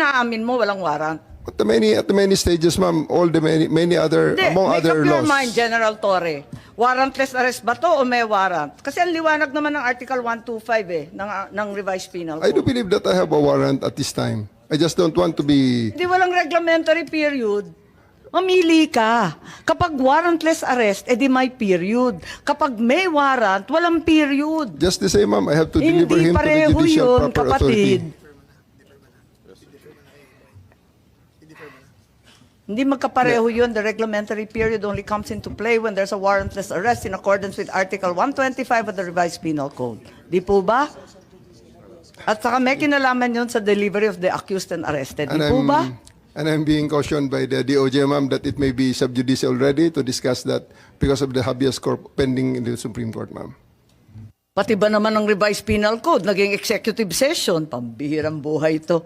Naamin mo walang warrant. At the many stages, ma'am, all the many other, Hindi, among make other up your laws. mind, General Torre. Warrantless arrest ba to o may warrant? Kasi ang liwanag naman ng Article 125 ng Revised Penal I do Code. believe that I have a warrant at this time. I just don't want to be... Hindi walang reglementary period. Mamili ka. Kapag warrantless arrest, edi may period. Kapag may warrant, walang period. Just the same, ma'am, I have to deliver Hindi him to the pareho judicial yun, proper kapatid. authority. Hindi magkapareho yun. The reglementary period only comes into play when there's a warrantless arrest in accordance with Article 125 of the Revised Penal Code. Di po ba? At saka may kinalaman yun sa delivery of the accused and arrested. Di po ba? And I'm being cautioned by the DOJ, ma'am, that it may be sub judice already to discuss that because of the habeas corpus pending in the Supreme Court, ma'am. Pati ba naman ng Revised Penal Code, naging executive session? Pambihirang buhay ito.